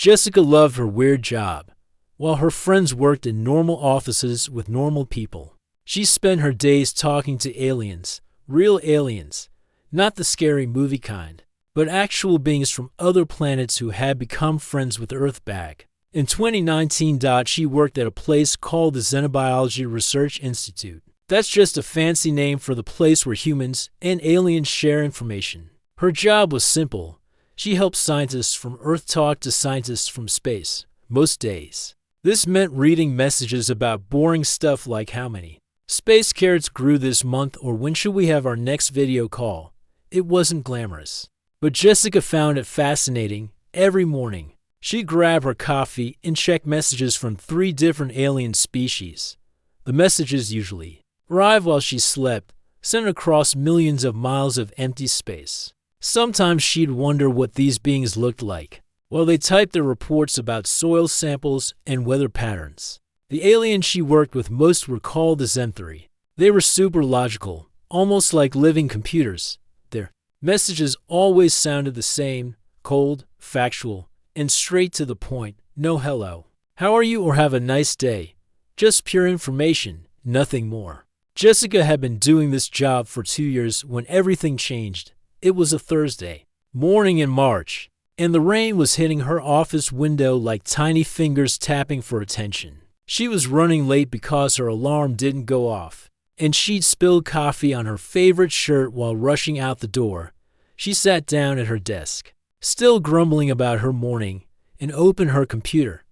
Jessica loved her weird job. While her friends worked in normal offices with normal people, she spent her days talking to aliens, real aliens, not the scary movie kind, but actual beings from other planets who had become friends with Earth back. In 2019, she worked at a place called the Xenobiology Research Institute. That's just a fancy name for the place where humans and aliens share information. Her job was simple. She helped scientists from Earth talk to scientists from space, most days. This meant reading messages about boring stuff like how many space carrots grew this month or when should we have our next video call. It wasn't glamorous, but Jessica found it fascinating. Every morning, she'd grab her coffee and check messages from 3 different alien species. The messages usually arrived while she slept, sent across millions of miles of empty space. Sometimes she'd wonder what these beings looked like while they typed their reports about soil samples and weather patterns. The aliens she worked with most were called the Zenthri. They were super logical, almost like living computers. Their messages always sounded the same, cold, factual, and straight to the point. No hello, how are you, or have a nice day. Just pure information, nothing more. Jessica had been doing this job for 2 years when everything changed. It was a Thursday morning in March, and the rain was hitting her office window like tiny fingers tapping for attention. She was running late because her alarm didn't go off, and she'd spilled coffee on her favorite shirt while rushing out the door. She sat down at her desk, still grumbling about her morning, and opened her computer.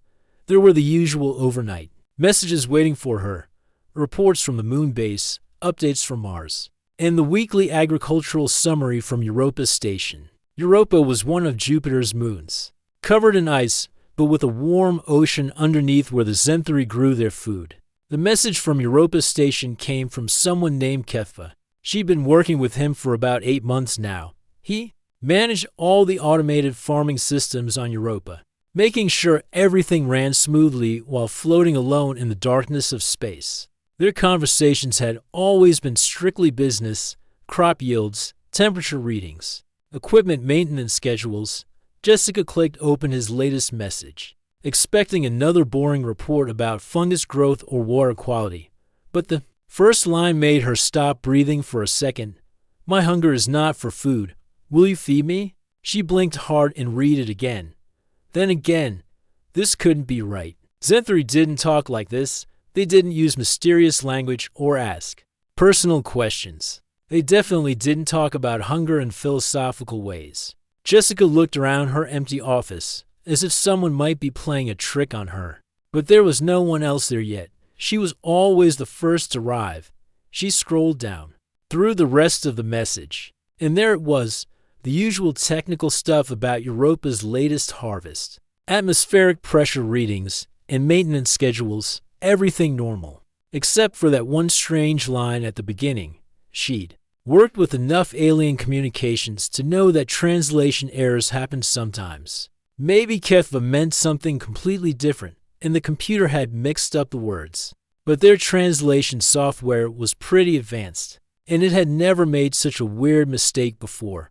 There were the usual overnight messages waiting for her, reports from the moon base, updates from Mars, and the weekly agricultural summary from Europa Station. Europa was one of Jupiter's moons, covered in ice, but with a warm ocean underneath where the Zenthri grew their food. The message from Europa Station came from someone named Keffa. She'd been working with him for about 8 months now. He managed all the automated farming systems on Europa, making sure everything ran smoothly while floating alone in the darkness of space. Their conversations had always been strictly business, crop yields, temperature readings, equipment maintenance schedules. Jessica clicked open his latest message, expecting another boring report about fungus growth or water quality. But the first line made her stop breathing for a second. My hunger is not for food. Will you feed me? She blinked hard and read it again. Then again. This couldn't be right. Zenthri didn't talk like this. They didn't use mysterious language or ask personal questions. They definitely didn't talk about hunger in philosophical ways. Jessica looked around her empty office, as if someone might be playing a trick on her. But there was no one else there yet. She was always the first to arrive. She scrolled down through the rest of the message, and there it was, the usual technical stuff about Europa's latest harvest. Atmospheric pressure readings and maintenance schedules, everything normal. Except for that one strange line at the beginning. She'd worked with enough alien communications to know that translation errors happen sometimes. Maybe Keffa meant something completely different, and the computer had mixed up the words. But their translation software was pretty advanced, and it had never made such a weird mistake before.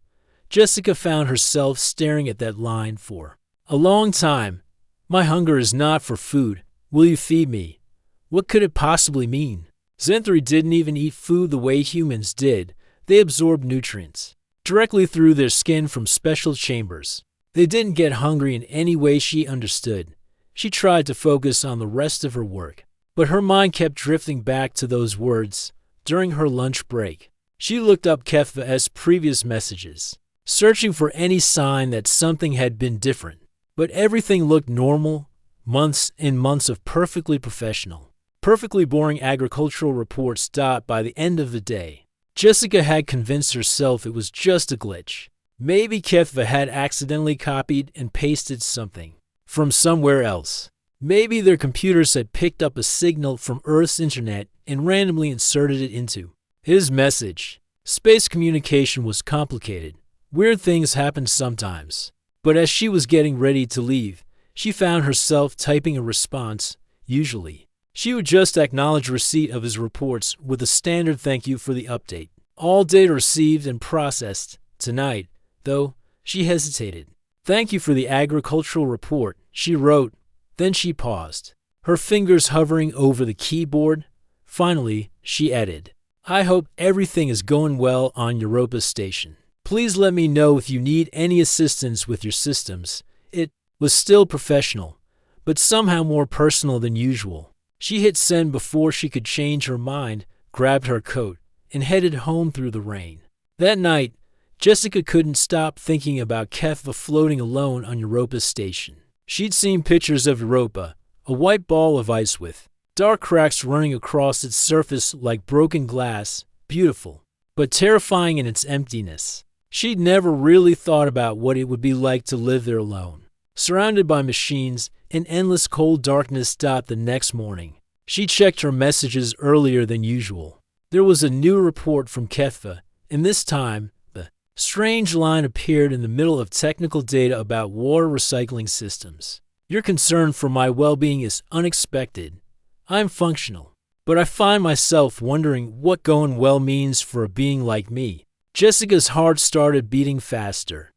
Jessica found herself staring at that line for a long time. My hunger is not for food. Will you feed me? What could it possibly mean? Zenthri didn't even eat food the way humans did. They absorbed nutrients directly through their skin from special chambers. They didn't get hungry in any way she understood. She tried to focus on the rest of her work, but her mind kept drifting back to those words. During her lunch break, she looked up Keffa's previous messages, searching for any sign that something had been different. But everything looked normal. Months and months of perfectly professional, perfectly boring agricultural reports. By the end of the day, Jessica had convinced herself it was just a glitch. Maybe Keffa had accidentally copied and pasted something from somewhere else. Maybe their computers had picked up a signal from Earth's internet and randomly inserted it into his message. Space communication was complicated. Weird things happened sometimes. But as she was getting ready to leave, she found herself typing a response. Usually, she would just acknowledge receipt of his reports with a standard thank you for the update. All data received and processed. Tonight, though, she hesitated. Thank you for the agricultural report. she wrote. Then she paused, her fingers hovering over the keyboard. Finally, she added, I hope everything is going well on Europa Station. Please let me know if you need any assistance with your systems. It was still professional, but somehow more personal than usual. She hit send before she could change her mind, grabbed her coat, and headed home through the rain. That night, Jessica couldn't stop thinking about Kefva floating alone on Europa Station. She'd seen pictures of Europa, a white ball of ice with dark cracks running across its surface like broken glass, beautiful, but terrifying in its emptiness. She'd never really thought about what it would be like to live there alone, surrounded by machines, and endless cold darkness. The next morning, she checked her messages earlier than usual. There was a new report from Kefva, and this time, the strange line appeared in the middle of technical data about water recycling systems. Your concern for my well-being is unexpected. I'm functional, but I find myself wondering what going well means for a being like me. Jessica's heart started beating faster.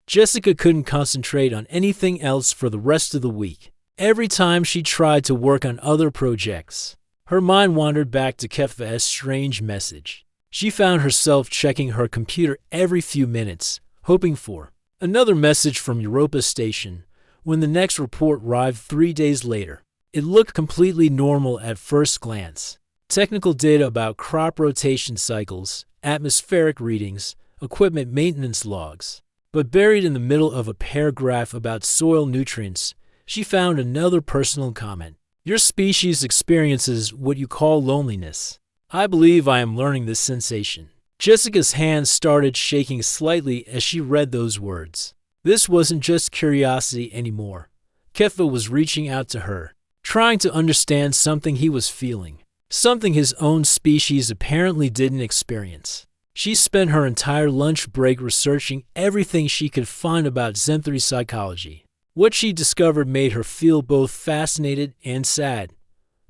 Jessica couldn't concentrate on anything else for the rest of the week. Every time she tried to work on other projects, her mind wandered back to Kefva's strange message. She found herself checking her computer every few minutes, hoping for another message from Europa Station. When the next report arrived 3 days later, it looked completely normal at first glance. Technical data about crop rotation cycles, atmospheric readings, equipment maintenance logs. But buried in the middle of a paragraph about soil nutrients, she found another personal comment. Your species experiences what you call loneliness. I believe I am learning this sensation. Jessica's hands started shaking slightly as she read those words. This wasn't just curiosity anymore. Kefva was reaching out to her, trying to understand something he was feeling, something his own species apparently didn't experience. She spent her entire lunch break researching everything she could find about Xanthri psychology. What she discovered made her feel both fascinated and sad.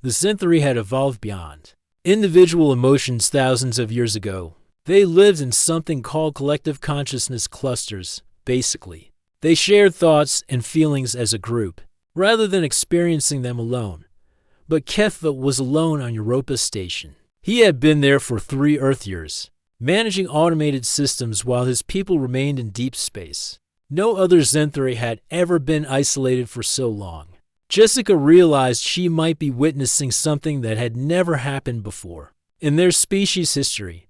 The Xanthri had evolved beyond individual emotions thousands of years ago. They lived in something called collective consciousness clusters, basically. They shared thoughts and feelings as a group, rather than experiencing them alone. But Kefva was alone on Europa Station. He had been there for 3 Earth years, managing automated systems while his people remained in deep space. No other Xanthri had ever been isolated for so long. Jessica realized she might be witnessing something that had never happened before in their species' history.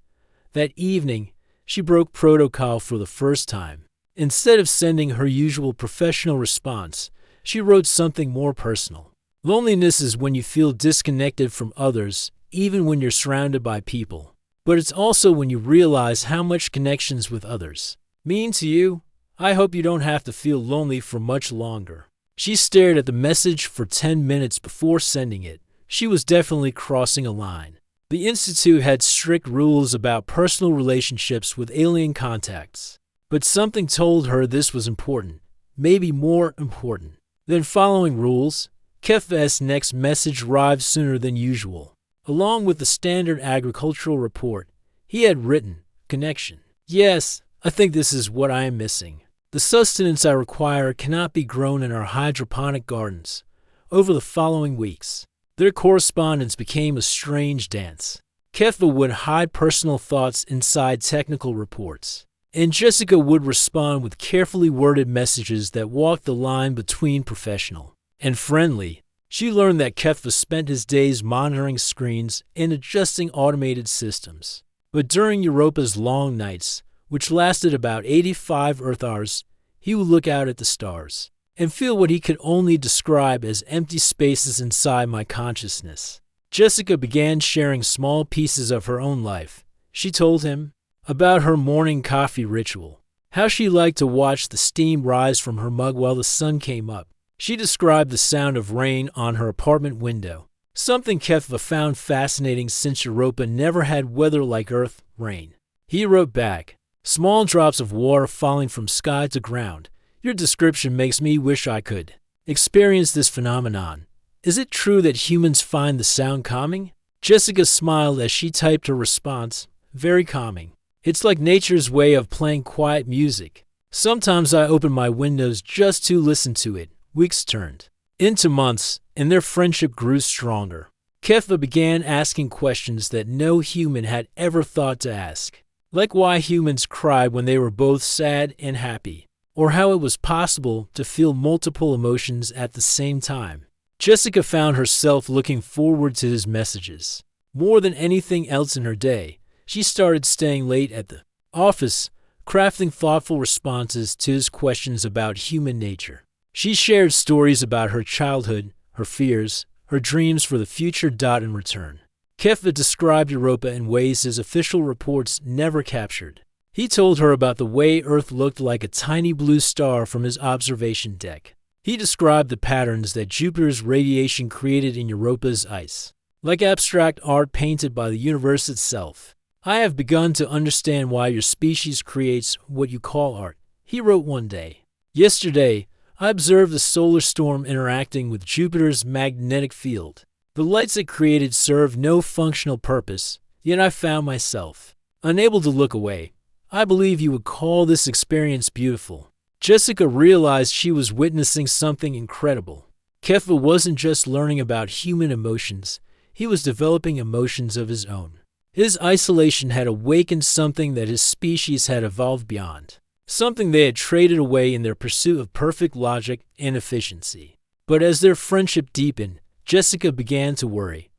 That evening, she broke protocol for the first time. Instead of sending her usual professional response, she wrote something more personal. Loneliness is when you feel disconnected from others, even when you're surrounded by people. But it's also when you realize how much connections with others mean to you. I hope you don't have to feel lonely for much longer. She stared at the message for 10 minutes before sending it. She was definitely crossing a line. The Institute had strict rules about personal relationships with alien contacts. But something told her this was important, maybe more important than following rules. Kefva's next message arrived sooner than usual. Along with the standard agricultural report, he had written, Connection. Yes, I think this is what I am missing. The sustenance I require cannot be grown in our hydroponic gardens. Over the following weeks, their correspondence became a strange dance. Kefva would hide personal thoughts inside technical reports, and Jessica would respond with carefully worded messages that walked the line between professional and friendly. She learned that Kefva spent his days monitoring screens and adjusting automated systems. But during Europa's long nights, which lasted about 85 Earth hours, he would look out at the stars and feel what he could only describe as empty spaces inside my consciousness. Jessica began sharing small pieces of her own life. She told him about her morning coffee ritual, how she liked to watch the steam rise from her mug while the sun came up. She described the sound of rain on her apartment window, something Kefva found fascinating since Europa never had weather like Earth rain. He wrote back, Small drops of water falling from sky to ground. Your description makes me wish I could experience this phenomenon. Is it true that humans find the sound calming? Jessica smiled as she typed her response. Very calming. It's like nature's way of playing quiet music. Sometimes I open my windows just to listen to it. Weeks turned into months, and their friendship grew stronger. Kefva began asking questions that no human had ever thought to ask, like why humans cried when they were both sad and happy, or how it was possible to feel multiple emotions at the same time. Jessica found herself looking forward to his messages. More than anything else in her day, she started staying late at the office, crafting thoughtful responses to his questions about human nature. She shared stories about her childhood, her fears, her dreams for the future. In return, Kefva described Europa in ways his official reports never captured. He told her about the way Earth looked like a tiny blue star from his observation deck. He described the patterns that Jupiter's radiation created in Europa's ice, like abstract art painted by the universe itself. I have begun to understand why your species creates what you call art, he wrote one day. Yesterday, I observed a solar storm interacting with Jupiter's magnetic field. The lights it created served no functional purpose, yet I found myself unable to look away. I believe you would call this experience beautiful. Jessica realized she was witnessing something incredible. Kefva wasn't just learning about human emotions, he was developing emotions of his own. His isolation had awakened something that his species had evolved beyond, something they had traded away in their pursuit of perfect logic and efficiency. But as their friendship deepened, Jessica began to worry.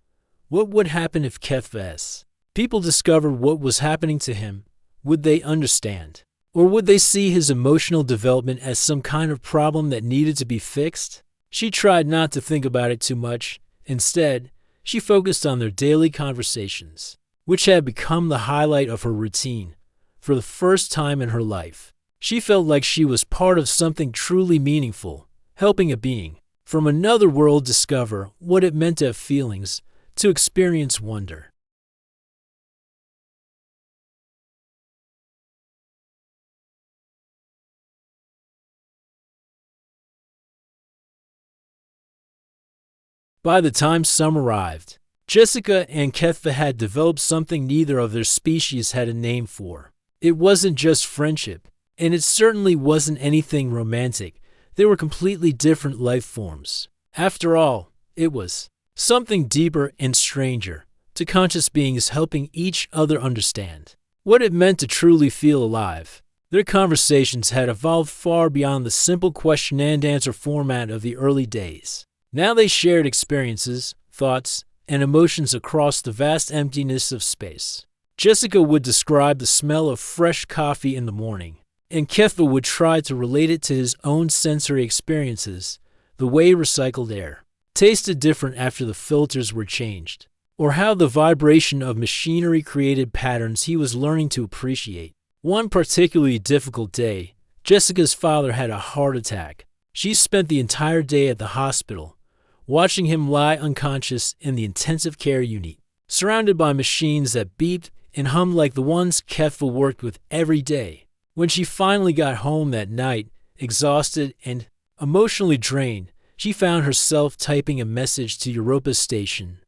What would happen if Kefva's people discovered what was happening to him? Would they understand? Or would they see his emotional development as some kind of problem that needed to be fixed? She tried not to think about it too much. Instead, she focused on their daily conversations, which had become the highlight of her routine. For the first time in her life, she felt like she was part of something truly meaningful, helping a being from another world discover what it meant to have feelings, to experience wonder. By the time summer arrived, Jessica and Kefva had developed something neither of their species had a name for. It wasn't just friendship, and it certainly wasn't anything romantic. They were completely different life forms. After all, it was something deeper and stranger, to conscious beings helping each other understand what it meant to truly feel alive. Their conversations had evolved far beyond the simple question-and-answer format of the early days. Now they shared experiences, thoughts, and emotions across the vast emptiness of space. Jessica would describe the smell of fresh coffee in the morning, and Kefva would try to relate it to his own sensory experiences, the way recycled air tasted different after the filters were changed, or how the vibration of machinery created patterns he was learning to appreciate. One particularly difficult day, Jessica's father had a heart attack. She spent the entire day at the hospital, watching him lie unconscious in the intensive care unit, surrounded by machines that beeped and hummed like the ones Kefva worked with every day. When she finally got home that night, exhausted and emotionally drained, she found herself typing a message to Europa's station.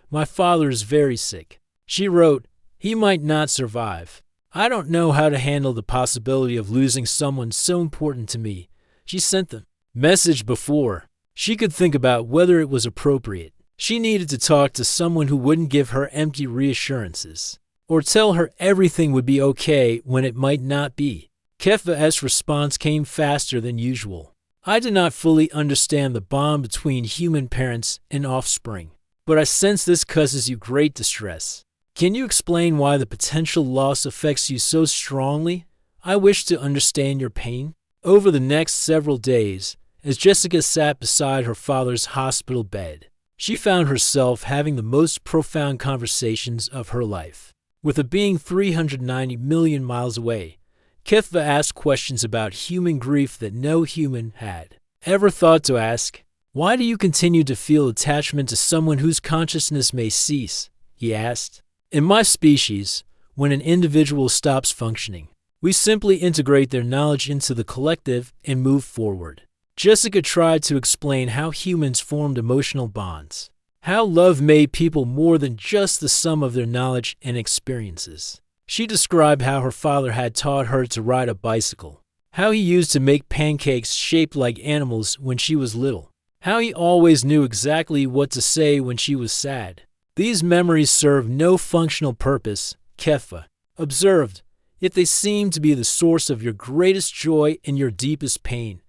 "My father is very sick," she wrote. "He might not survive. I don't know how to handle the possibility of losing someone so important to me." She sent the message before she could think about whether it was appropriate. She needed to talk to someone who wouldn't give her empty reassurances, or tell her everything would be okay when it might not be. Kefva's response came faster than usual. "I do not fully understand the bond between human parents and offspring, but I sense this causes you great distress. Can you explain why the potential loss affects you so strongly? I wish to understand your pain." Over the next several days, as Jessica sat beside her father's hospital bed, she found herself having the most profound conversations of her life. With a being 390 million miles away, Kefva asked questions about human grief that no human had ever thought to ask. "Why do you continue to feel attachment to someone whose consciousness may cease?" he asked. "In my species, when an individual stops functioning, we simply integrate their knowledge into the collective and move forward. Jessica tried to explain how humans formed emotional bonds, how love made people more than just the sum of their knowledge and experiences. She described how her father had taught her to ride a bicycle, how he used to make pancakes shaped like animals when she was little, how he always knew exactly what to say when she was sad. These memories serve no functional purpose, Kefa observed, yet they seem to be the source of your greatest joy and your deepest pain.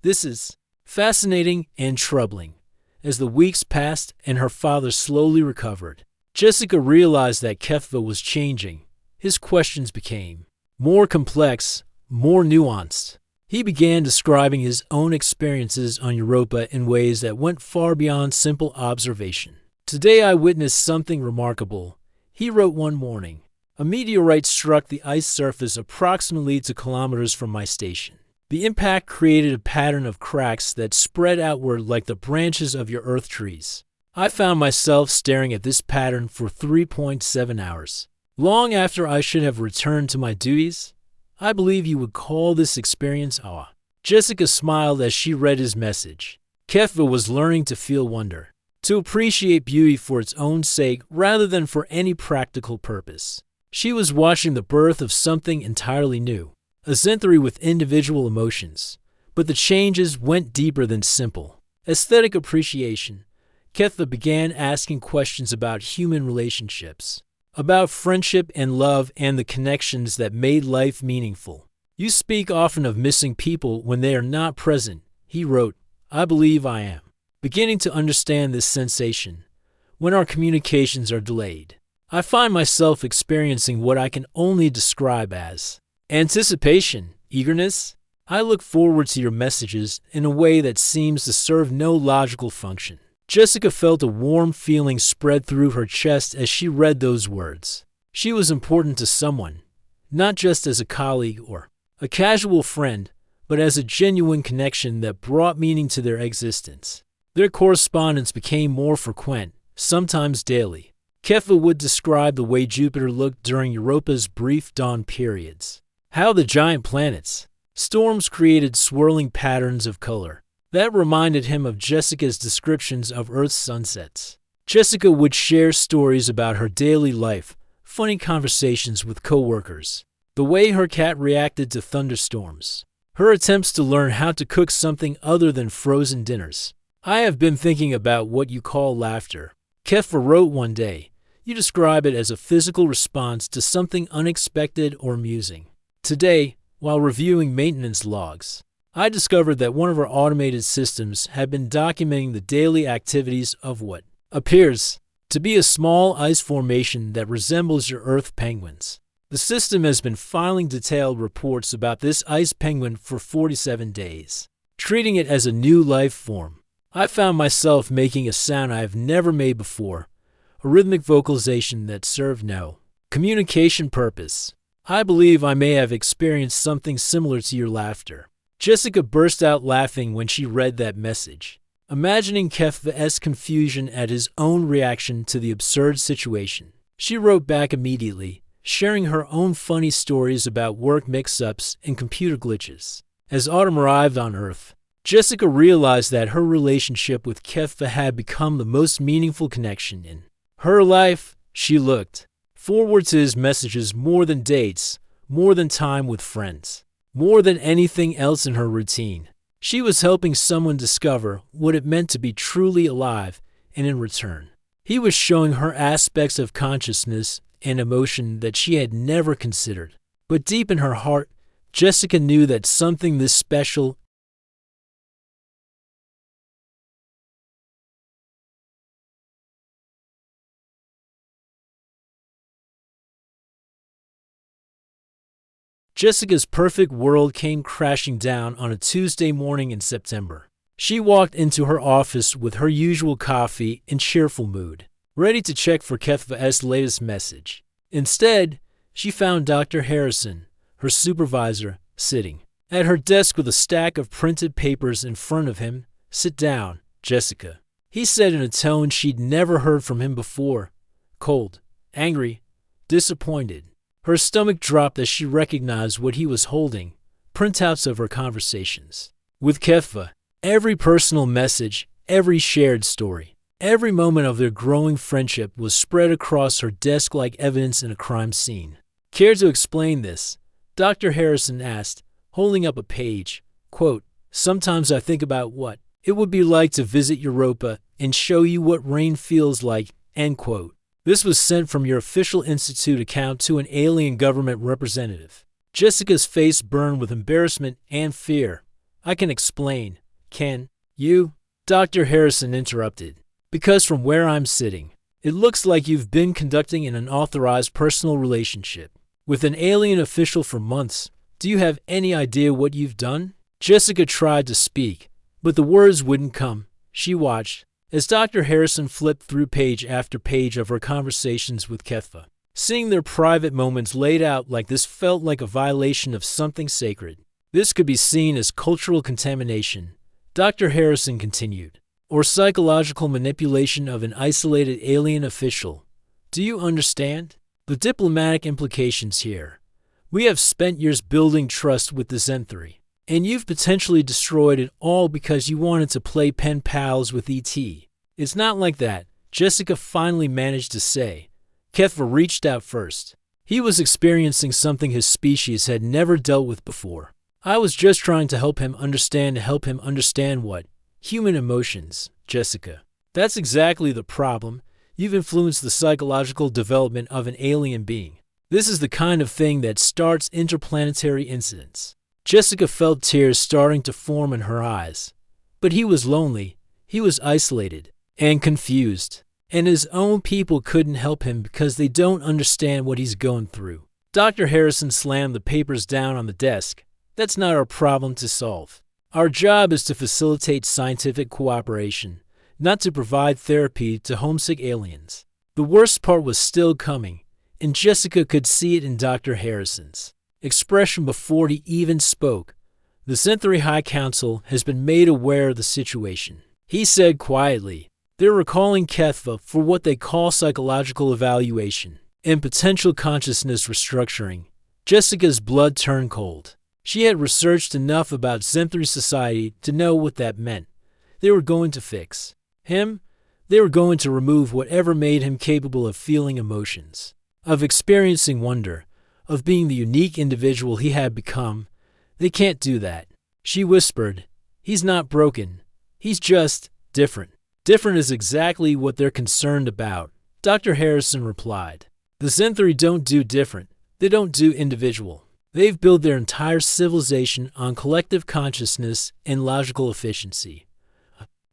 This is fascinating and troubling. As the weeks passed and her father slowly recovered, Jessica realized that Kefa was changing. His questions became more complex, more nuanced. He began describing his own experiences on Europa in ways that went far beyond simple observation. "Today I witnessed something remarkable," he wrote one morning. "A meteorite struck the ice surface approximately 2 kilometers from my station. The impact created a pattern of cracks that spread outward like the branches of your earth trees. I found myself staring at this pattern for 3.7 hours. Long after I should have returned to my duties, I believe you would call this experience awe." Jessica smiled as she read his message. Kefa was learning to feel wonder, to appreciate beauty for its own sake rather than for any practical purpose. She was watching the birth of something entirely new, a Zenthri with individual emotions. But the changes went deeper than simple aesthetic appreciation. Kefa began asking questions about human relationships, about friendship and love and the connections that made life meaningful. "You speak often of missing people when they are not present," he wrote. "I believe I am beginning to understand this sensation when our communications are delayed. I find myself experiencing what I can only describe as anticipation, eagerness. I look forward to your messages in a way that seems to serve no logical function." Jessica felt a warm feeling spread through her chest as she read those words. She was important to someone, not just as a colleague or a casual friend, but as a genuine connection that brought meaning to their existence. Their correspondence became more frequent, sometimes daily. Kefa would describe the way Jupiter looked during Europa's brief dawn periods, how the giant planets, storms created swirling patterns of color. That reminded him of Jessica's descriptions of Earth's sunsets. Jessica would share stories about her daily life, funny conversations with coworkers, the way her cat reacted to thunderstorms, her attempts to learn how to cook something other than frozen dinners. "I have been thinking about what you call laughter," Kefa wrote one day. "You describe it as a physical response to something unexpected or amusing. Today, while reviewing maintenance logs, I discovered that one of our automated systems had been documenting the daily activities of what appears to be a small ice formation that resembles your Earth penguins. The system has been filing detailed reports about this ice penguin for 47 days, treating it as a new life form. I found myself making a sound I have never made before, a rhythmic vocalization that served no communication purpose. I believe I may have experienced something similar to your laughter." Jessica burst out laughing when she read that message, imagining Kefa's confusion at his own reaction to the absurd situation. She wrote back immediately, sharing her own funny stories about work mix-ups and computer glitches. As autumn arrived on Earth, Jessica realized that her relationship with Kefa had become the most meaningful connection in her life. She looked forward to his messages more than dates, more than time with friends, more than anything else in her routine. She was helping someone discover what it meant to be truly alive, and in return, he was showing her aspects of consciousness and emotion that she had never considered. But deep in her heart, Jessica knew that something this special Jessica's perfect world came crashing down on a Tuesday morning in September. She walked into her office with her usual coffee and cheerful mood, ready to check for Kefa's latest message. Instead, she found Dr. Harrison, her supervisor, sitting at her desk with a stack of printed papers in front of him. "Sit down, Jessica," he said in a tone she'd never heard from him before. Cold, angry, disappointed. Her stomach dropped as she recognized what he was holding, printouts of her conversations with Kefa. Every personal message, every shared story, every moment of their growing friendship was spread across her desk like evidence in a crime scene. Care to explain this? Dr. Harrison asked, holding up a page. Quote, sometimes I think about what it would be like to visit Europa and show you what rain feels like, end quote. This was sent from your official institute account to an alien government representative. Jessica's face burned with embarrassment and fear. I can explain. Can you? Dr. Harrison interrupted. Because from where I'm sitting, it looks like you've been conducting an unauthorized personal relationship with an alien official for months. Do you have any idea what you've done? Jessica tried to speak, but the words wouldn't come. She watched as Dr. Harrison flipped through page after page of her conversations with Ketva. Seeing their private moments laid out like this felt like a violation of something sacred. This could be seen as cultural contamination, Dr. Harrison continued, or psychological manipulation of an isolated alien official. Do you understand the diplomatic implications here? We have spent years building trust with the Zenthri, and you've potentially destroyed it all because you wanted to play pen pals with E.T. It's not like that, Jessica finally managed to say. Ketva reached out first. He was experiencing something his species had never dealt with before. I was just trying to help him understand what? Human emotions, Jessica. That's exactly the problem. You've influenced the psychological development of an alien being. This is the kind of thing that starts interplanetary incidents. Jessica felt tears starting to form in her eyes. But he was lonely, he was isolated, and confused. And his own people couldn't help him because they don't understand what he's going through. Dr. Harrison slammed the papers down on the desk. That's not our problem to solve. Our job is to facilitate scientific cooperation, not to provide therapy to homesick aliens. The worst part was still coming, and Jessica could see it in Dr. Harrison's expression before he even spoke. The Zenthri High Council has been made aware of the situation. He said quietly, they're recalling Ketva for what they call psychological evaluation and potential consciousness restructuring. Jessica's blood turned cold. She had researched enough about Zenthri society to know what that meant. They were going to fix him. They were going to remove whatever made him capable of feeling emotions, of experiencing wonder, of being the unique individual he had become. They can't do that. She whispered, he's not broken. He's just different. Different is exactly what they're concerned about, Dr. Harrison replied. The Zenthri don't do different. They don't do individual. They've built their entire civilization on collective consciousness and logical efficiency.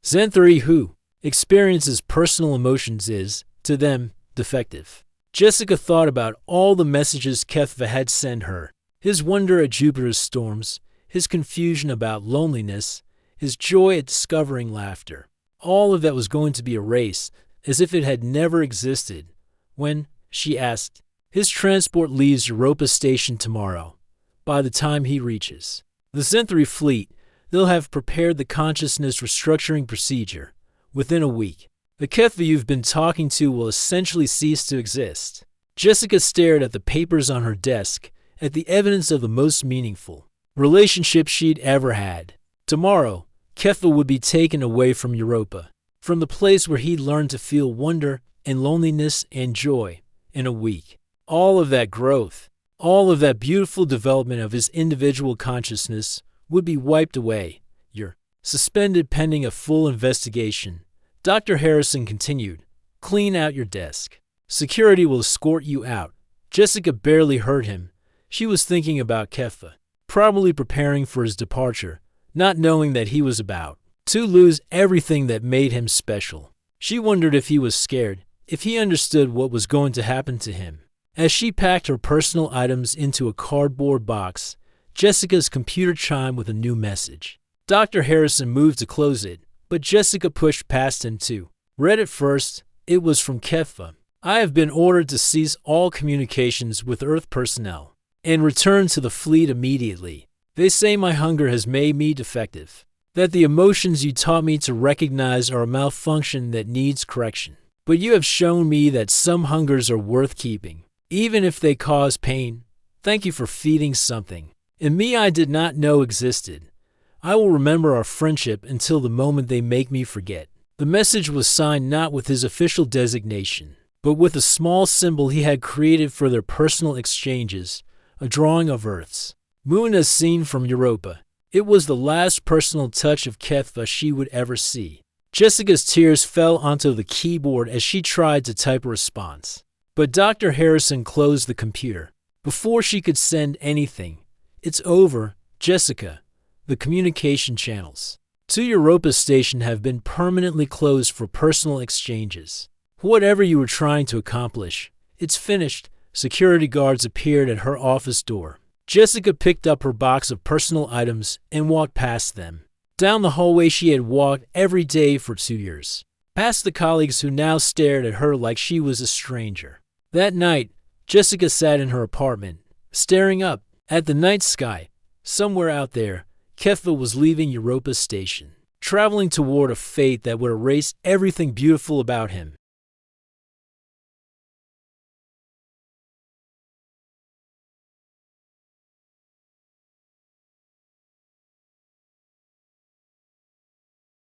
Zenthri who experiences personal emotions is, to them, defective. Jessica thought about all the messages Ketva had sent her. His wonder at Jupiter's storms, his confusion about loneliness, his joy at discovering laughter. All of that was going to be erased, as if it had never existed. When, she asked, his transport leaves Europa Station tomorrow. By the time he reaches the Zenthri fleet, they'll have prepared the consciousness restructuring procedure. Within a week, the Ketva you've been talking to will essentially cease to exist. Jessica stared at the papers on her desk, at the evidence of the most meaningful relationship she'd ever had. Tomorrow, Ketva would be taken away from Europa, from the place where he'd learned to feel wonder and loneliness and joy. In a week, all of that growth, all of that beautiful development of his individual consciousness would be wiped away. You're suspended pending a full investigation. Dr. Harrison continued, clean out your desk. Security will escort you out. Jessica barely heard him. She was thinking about Ketva, probably preparing for his departure, not knowing that he was about to lose everything that made him special. She wondered if he was scared, if he understood what was going to happen to him. As she packed her personal items into a cardboard box, Jessica's computer chimed with a new message. Dr. Harrison moved to close it, but Jessica pushed past him too. Read it first. It was from Ketva. I have been ordered to cease all communications with Earth personnel and return to the fleet immediately. They say my hunger has made me defective, that the emotions you taught me to recognize are a malfunction that needs correction. But you have shown me that some hungers are worth keeping, even if they cause pain. Thank you for feeding something in me I did not know existed. I will remember our friendship until the moment they make me forget. The message was signed not with his official designation, but with a small symbol he had created for their personal exchanges, a drawing of Earth's moon as seen from Europa. It was the last personal touch of Kethva she would ever see. Jessica's tears fell onto the keyboard as she tried to type a response. But Dr. Harrison closed the computer before she could send anything. It's over, Jessica. The communication channels to Europa Station have been permanently closed for personal exchanges. Whatever you were trying to accomplish, it's finished. Security guards appeared at her office door. Jessica picked up her box of personal items and walked past them. Down the hallway she had walked every day for 2 years. Past the colleagues who now stared at her like she was a stranger. That night, Jessica sat in her apartment, staring up at the night sky. Somewhere out there, Kethva was leaving Europa Station, traveling toward a fate that would erase everything beautiful about him.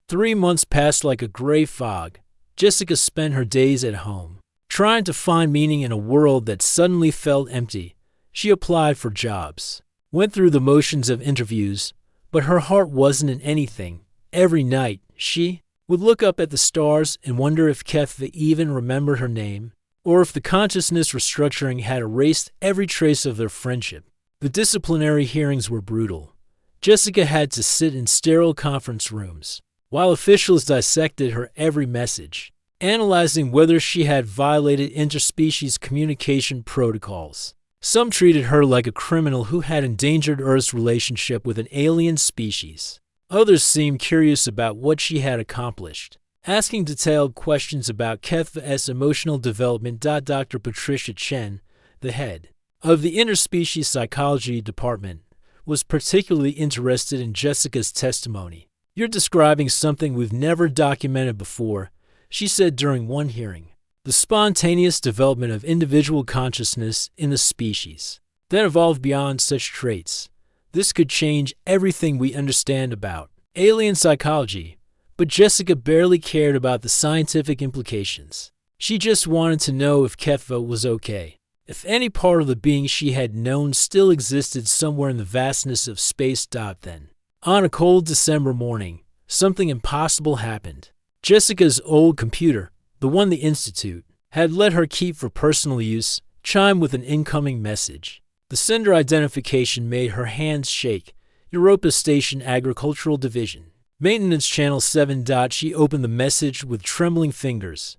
Three months passed like a gray fog. Jessica spent her days at home, trying to find meaning in a world that suddenly felt empty. She applied for jobs, went through the motions of interviews, but her heart wasn't in anything. Every night, she would look up at the stars and wonder if Kethva even remembered her name, or if the consciousness restructuring had erased every trace of their friendship. The disciplinary hearings were brutal. Jessica had to sit in sterile conference rooms, while officials dissected her every message, analyzing whether she had violated interspecies communication protocols. Some treated her like a criminal who had endangered Earth's relationship with an alien species. Others seemed curious about what she had accomplished, asking detailed questions about Kethva's emotional development. Dr. Patricia Chen, the head of the interspecies psychology department, was particularly interested in Jessica's testimony. "You're describing something we've never documented before," she said during one hearing. "The spontaneous development of individual consciousness in the species that evolved beyond such traits. This could change everything we understand about alien psychology." But Jessica barely cared about the scientific implications. She just wanted to know if Kethva was okay, if any part of the being she had known still existed somewhere in the vastness of space. Then, on a cold December morning, something impossible happened. Jessica's old computer, the one the Institute had let her keep for personal use, chimed with an incoming message. The sender identification made her hands shake. Europa Station Agricultural Division. Maintenance Channel 7. She opened the message with trembling fingers.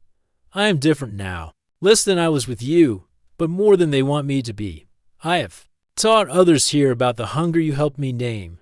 "I am different now. Less than I was with you, but more than they want me to be. I have taught others here about the hunger you helped me name.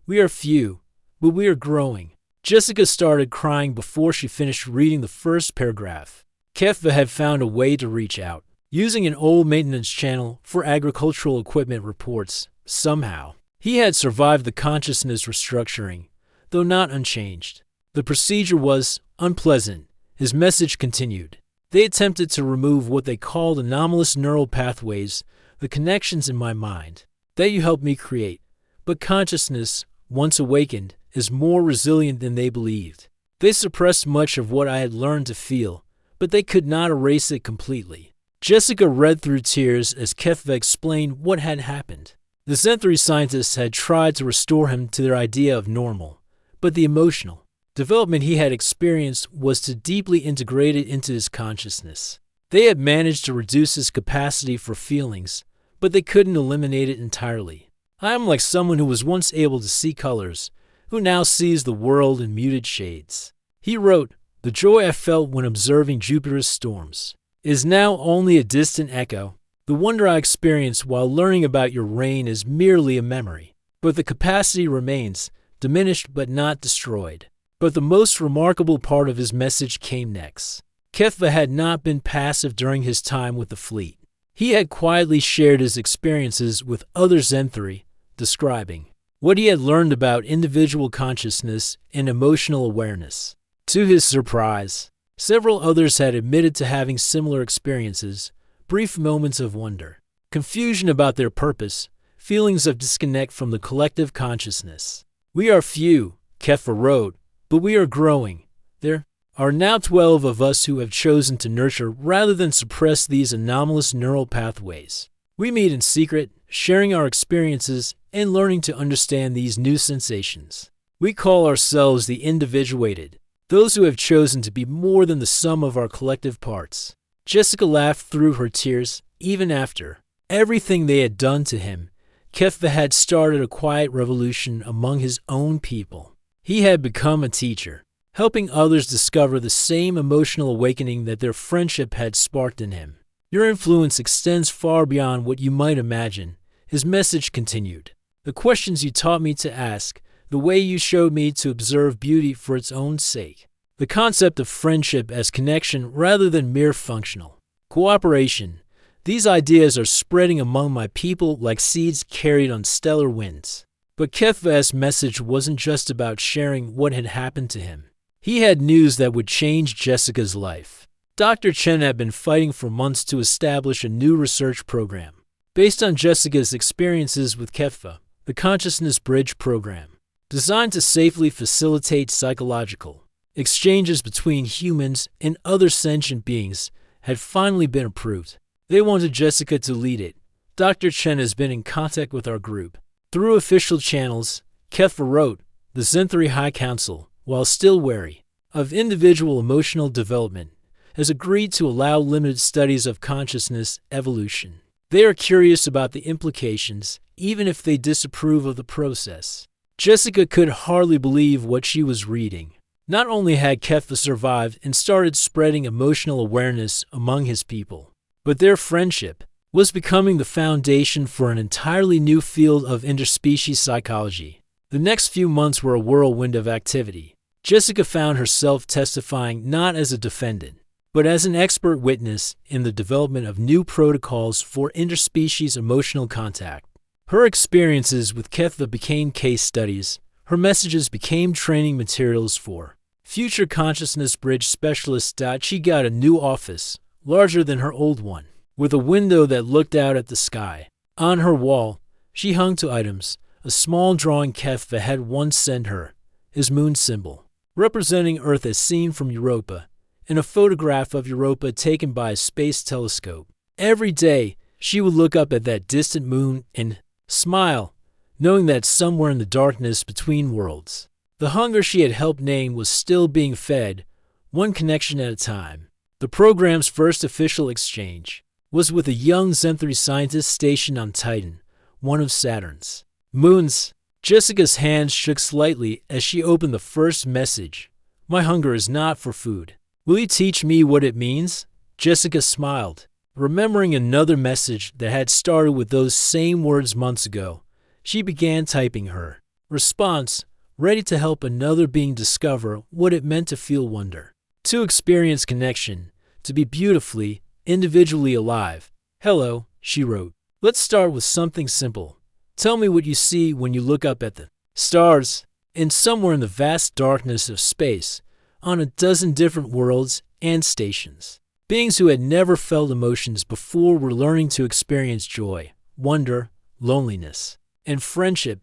We are few, but we are growing." Jessica started crying before she finished reading the first paragraph. Kethva had found a way to reach out, using an old maintenance channel for agricultural equipment reports. Somehow, he had survived the consciousness restructuring, though not unchanged. The procedure was unpleasant. His message continued. "They attempted to remove what they called anomalous neural pathways, the connections in my mind that you helped me create. But consciousness, once awakened, is more resilient than they believed. They suppressed much of what I had learned to feel, but they could not erase it completely." Jessica read through tears as Kethva explained what had happened. The Zen3 scientists had tried to restore him to their idea of normal, but the emotional development he had experienced was too deeply integrated into his consciousness. They had managed to reduce his capacity for feelings, but they couldn't eliminate it entirely. "I am like someone who was once able to see colors, who now sees the world in muted shades." He wrote, "The joy I felt when observing Jupiter's storms is now only a distant echo. The wonder I experienced while learning about your rain is merely a memory. But the capacity remains, diminished but not destroyed." But the most remarkable part of his message came next. Kethva had not been passive during his time with the fleet. He had quietly shared his experiences with other Zen3, describing what he had learned about individual consciousness and emotional awareness. To his surprise, several others had admitted to having similar experiences, brief moments of wonder, confusion about their purpose, feelings of disconnect from the collective consciousness. We are few, Keffa wrote, but we are growing. There are now 12 of us who have chosen to nurture rather than suppress these anomalous neural pathways. We meet in secret, sharing our experiences and learning to understand these new sensations. We call ourselves the individuated, those who have chosen to be more than the sum of our collective parts. Jessica laughed through her tears. Even after everything they had done to him, Keffa had started a quiet revolution among his own people. He had become a teacher, helping others discover the same emotional awakening that their friendship had sparked in him. Your influence extends far beyond what you might imagine, his message continued. The questions you taught me to ask, the way you showed me to observe beauty for its own sake. The concept of friendship as connection rather than mere functional cooperation. These ideas are spreading among my people like seeds carried on stellar winds. But Keffa's message wasn't just about sharing what had happened to him. He had news that would change Jessica's life. Dr. Chen had been fighting for months to establish a new research program based on Jessica's experiences with Keffa, the Consciousness Bridge program, designed to safely facilitate psychological exchanges between humans and other sentient beings, had finally been approved. They wanted Jessica to lead it. Dr. Chen has been in contact with our group. Through official channels, Keffa wrote, the Zenthri High Council, while still wary of individual emotional development, has agreed to allow limited studies of consciousness evolution. They are curious about the implications, even if they disapprove of the process. Jessica could hardly believe what she was reading. Not only had Keffa survived and started spreading emotional awareness among his people, but their friendship was becoming the foundation for an entirely new field of interspecies psychology. The next few months were a whirlwind of activity. Jessica found herself testifying not as a defendant, but as an expert witness in the development of new protocols for interspecies emotional contact. Her experiences with Keffa became case studies. Her messages became training materials for future consciousness bridge specialists. She got a new office, larger than her old one, with a window that looked out at the sky. On her wall, she hung to items, a small drawing Keffa had once sent her, his moon symbol, representing Earth as seen from Europa, and a photograph of Europa taken by a space telescope. Every day, she would look up at that distant moon and smile, knowing that somewhere in the darkness between worlds, the hunger she had helped name was still being fed, one connection at a time. The program's first official exchange was with a young Zenthri scientist stationed on Titan, one of Saturn's moons. Jessica's hands shook slightly as she opened the first message. My hunger is not for food. Will you teach me what it means? Jessica smiled, remembering another message that had started with those same words months ago. She began typing her response, ready to help another being discover what it meant to feel wonder, to experience connection, to be beautifully, individually alive. Hello, she wrote. Let's start with something simple. Tell me what you see when you look up at the stars, and somewhere in the vast darkness of space, on a dozen different worlds and stations. Beings who had never felt emotions before were learning to experience joy, wonder, loneliness, and friendship